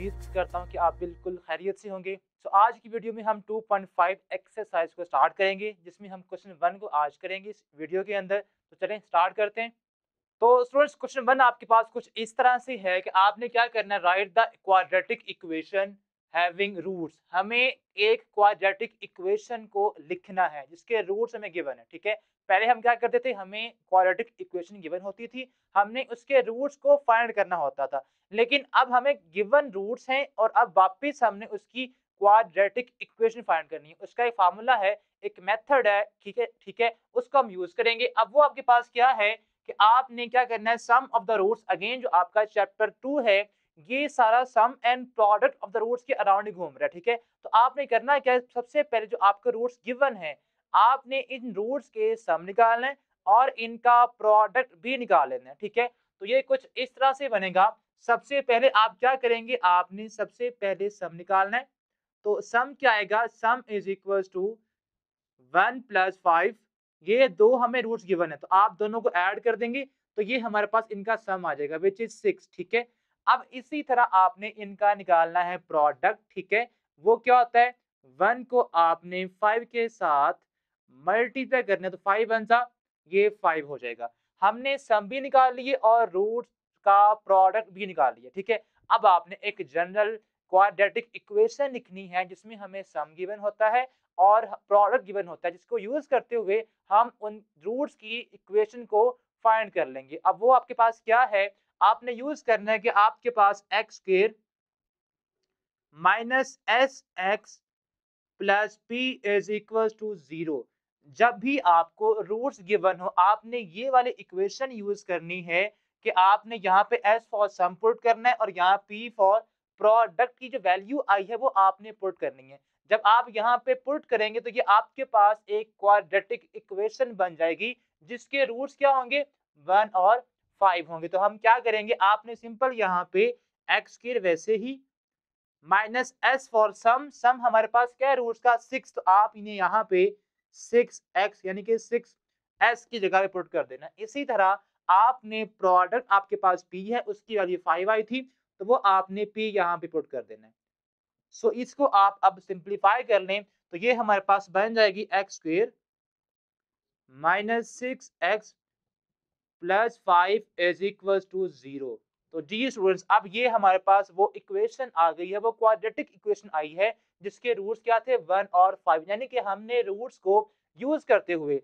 उम्मीद करता हूँ कि आप बिल्कुल खैरियत से होंगे। तो आज की वीडियो में हम 2.5 एक्सरसाइज को स्टार्ट करेंगे, जिसमें हम क्वेश्चन 1 को आज करेंगे इस वीडियो के अंदर। तो चलें स्टार्ट करते हैं। तो स्टूडेंट्स, क्वेश्चन 1 आपके पास कुछ इस तरह से है कि आपने क्या करना है, write the quadratic equation having roots. हमें एक क्वाड्रेटिक इक्वेशन को लिखना है जिसके रूट्स हमें गिवन है, ठीक है। पहले हम क्या करते थे, हमें क्वाड्रेटिक इक्वेशन गिवन होती थी, हमने उसके रूट्स को फाइंड करना होता था। लेकिन अब हमें गिवन रूट्स हैं और अब वापस हमने उसकी क्वाड्रेटिक इक्वेशन फाइंड करनी है। उसका एक फार्मूला है, एक मेथड है, ठीक है ठीक है, उसको हम यूज करेंगे। अब वो आपके पास क्या है कि आपने क्या करना है, sum of the roots, again जो आपका चैप्टर 2 है, ये सारा sum and product of the roots के अराउंड ही घूम रहा है, ठीक है। तो आपने करना क्या है, सबसे पहले जो आपके रूट्स गिवन है, आपने इन रूट्स के सम निकालना है और इनका प्रोडक्ट भी निकाल लेना है, ठीक है। तो ये कुछ इस तरह से बनेगा। सबसे पहले आप क्या करेंगे, आपने सबसे पहले सम निकालना है। तो सम क्या आएगा, sum is equal to 1 plus 5, ये दो हमें रूट्स गिवन है तो आप दोनों को ऐड कर देंगे तो ये हमारे पास इनका सम आ जाएगा विच इज 6, ठीक है। अब इसी तरह आपने इनका निकालना है प्रोडक्ट, ठीक है। वो क्या होता है, 1 को आपने 5 के साथ मल्टीप्लाई करना है तो 5 वन सा ये 5 हो जाएगा। हमने सम भी निकाल लिए और रूट का प्रोडक्ट भी निकाल लिया, ठीक है। अब आपने एक जनरल क्वाड्रेटिक इक्वेशन लिखनी है जिसमें हमें सम गिवन होता है और प्रोडक्ट गिवन होता है, जिसको यूज करते हुए हम उन रूट्स की इक्वेशन को फाइंड कर लेंगे। अब वो आपके पास क्या है, आपने यूज करना है कि आपके पास X square minus S x plus P is equal to 0। जब भी आपको रूट्स गिवन हो, आपने ये वाली इक्वेशन यूज करनी है कि आपने यहाँ पे एस फॉर सम पुट करना है और यहाँ पी फॉर प्रोडक्ट की जो वैल्यू आई है वो आपने पुट करनी है। जब आप यहाँ पे पुट करेंगे तो ये आपके पास एक क्वाड्रेटिक इक्वेशन बन जाएगी जिसके रूट्स क्या होंगे, 1 और 5 होंगे। तो हम क्या करेंगे, आपने सिंपल यहाँ पे एक्स के वैसे ही माइनस एस फॉर सम, सम हमारे पास क्या है रूट्स का 6, तो आप इन्हें यहाँ पे 6x यानी कि 6s की जगह पे पुट कर देना। इसी तरह आपने प्रोडक्ट, आपके पास p है, उसकी वैल्यू 5 आई थी तो वो आपने p यहाँ पे पुट कर देना है। सो इसको आप अब सिंप्लीफाई कर लें तो ये हमारे पास बन जाएगी x square minus 6x plus 5 is equal to 0। तो जी स्टूडेंट्स, अब ये हमारे पास वो इक्वेशन आ गई है, वो क्वाड्रेटिक इक्वेशन आई है जिसके रूट्स क्या थे, 1 और 5, यानी कि हमने रूट्स को यूज करते हुए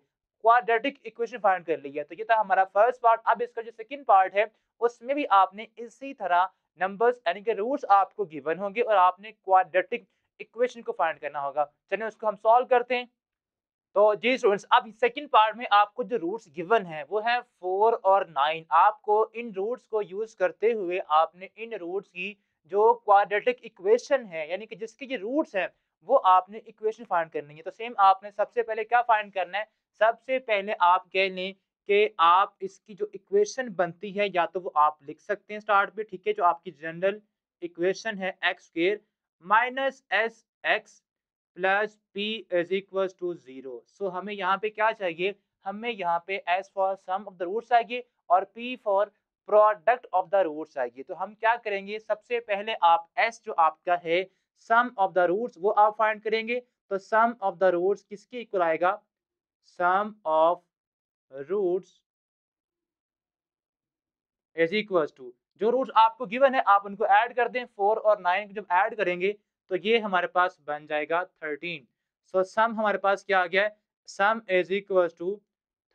क्वाड्रेटिक इक्वेशन फाइंड कर ली है। तो ये था हमारा फर्स्ट पार्ट। अब इसका जो सेकंड पार्ट है उसमें भी आपने इसी तरह नंबर्स यानी कि रूट्स आपको गिवन होंगे और आपने क्वाड्रेटिक इक्वेशन को फाइंड करना होगा। चलिए उसको हम सॉल्व करते हैं। तो जी स्टूडेंट्स, अब सेकंड पार्ट में आपको जो रूट्स गिवन है वो है 4 और 9। आपको इन रूट्स को यूज करते हुए आपने इन रूट्स की जो क्वाड्रेटिक इक्वेशन है यानी कि जिसके जो रूट्स हैं वो आपने इक्वेशन फाइंड करनी है। तो सेम आपने सबसे पहले क्या फाइंड करना है, सबसे पहले आप कह लें कि आप इसकी जो इक्वेशन बनती है या तो वो आप लिख सकते हैं स्टार्ट पे, ठीक है, जो आपकी जनरल इक्वेशन है x square minus S x plus P is equal to 0। So हमें यहाँ पे क्या चाहिए, हमें यहाँ पे s for sum of the roots चाहिए और p for product of the roots चाहिए। तो हम क्या करेंगे, सबसे पहले आप एस जो आपका है सम ऑफ द रूट्स वो आप फाइंड करेंगे। तो सम ऑफ द रूट्स किसके इक्वल आएगा, sum of roots is equal to, जो रूट्स आपको गिवन है आप उनको ऐड कर दें। 4 और 9 जब ऐड करेंगे तो ये हमारे पास बन जाएगा 13। सो सम हमारे पास क्या आ गया है, सम इज इक्वल टू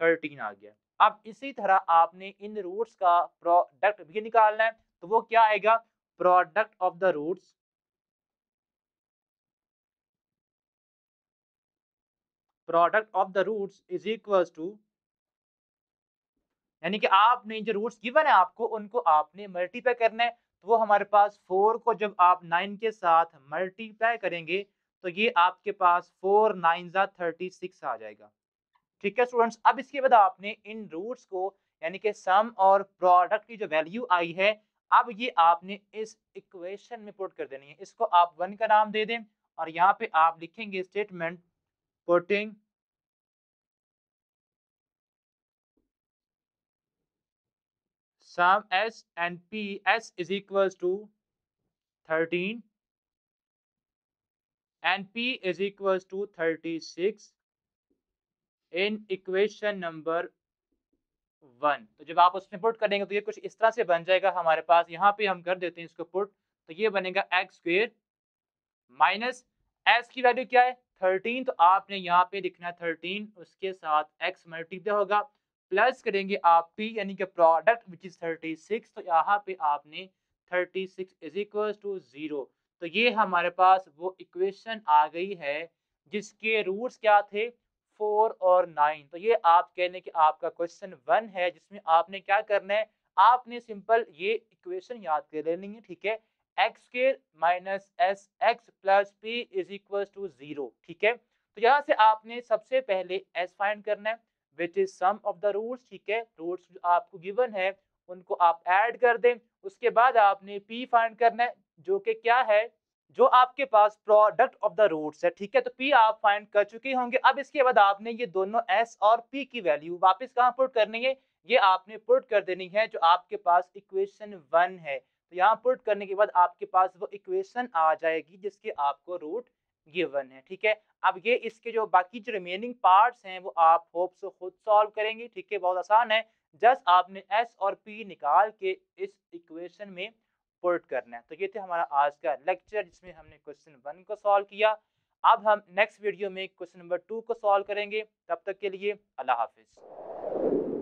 13 आ गया। अब इसी तरह आपने इन रूट्स का प्रोडक्ट भी निकालना है। तो वो क्या आएगा, product of the roots, product of the roots is equal to, यानी कि आपने जो रूट्स गिवन है आपको उनको आपने मल्टीप्लाई करना है। तो वो हमारे पास 4 को जब आप 9 के साथ मल्टीप्लाई करेंगे तो ये आपके पास 4 9 जा 36 आ जाएगा, ठीक है स्टूडेंट्स। अब इसके बाद आपने इन रूट्स को यानी कि सम और प्रोडक्ट की जो वैल्यू आई है अब ये आपने इस इक्वेशन में पुट कर देनी है। इसको आप 1 का नाम दे दें और यहाँ पे आप लिखेंगे statement putting sum s and p, s is equals to 13 and p is equals to 36 in equation number 1। तो जब आप उसमें पुट करेंगे तो ये कुछ इस तरह से बन जाएगा हमारे पास। यहाँ पे हम कर देते हैं इसको पुट, तो ये बनेगा एक्स स्क्वायर माइनस एस की वैल्यू क्या है 13, तो आपने यहाँ पे लिखना है 13, उसके साथ एक्स मल्टीप्लाई होगा, प्लस करेंगे आप पी यानी कि प्रोडक्ट विच इज 36, तो यहाँ पे आपने 36 इज इक्वल टू 0। तो ये हमारे पास वो इक्वेशन आ गई है जिसके रूट्स क्या थे 4 और 9। तो ये आप कह लें कि आपका क्वेश्चन 1 है, जिसमें आपने क्या करना है, आपने सिंपल ये इक्वेशन याद कर लेनी है, ठीक है। X square minus S x plus P is equal to 0, ठीक है। तो यहाँ से आपने सबसे पहले एस फाइंड करना है which is sum of the roots, ठीक है। रूट्स जो आपको गिवन है उनको आप ऐड कर दें। उसके बाद आपने पी फाइंड करना है जो कि क्या है, जो आपके पास प्रोडक्ट ऑफ द रूट्स है, ठीक है। तो पी आप फाइंड कर चुके होंगे। अब इसके बाद आपने ये दोनों एस और पी की वैल्यू वापस कहाँ पुट करनी है, ये आपने पुट कर देनी है जो आपके पास इक्वेशन 1 है। तो यहाँ पुट करने के बाद आपके पास वो इक्वेशन आ जाएगी जिसके आपको रूट गिवन है, ठीक है। अब ये इसके जो बाकी जो रिमेनिंग पार्ट्स हैं वो आप होप से खुद सॉल्व करेंगे, ठीक है। बहुत आसान है, जस्ट आपने एस और पी निकाल के इस इक्वेशन में पुट करना है। तो ये थे हमारा आज का लेक्चर जिसमें हमने क्वेश्चन 1 को सॉल्व किया। अब हम नेक्स्ट वीडियो में क्वेश्चन नंबर 2 को सॉल्व करेंगे। तब तक के लिए अल्लाह हाफिज।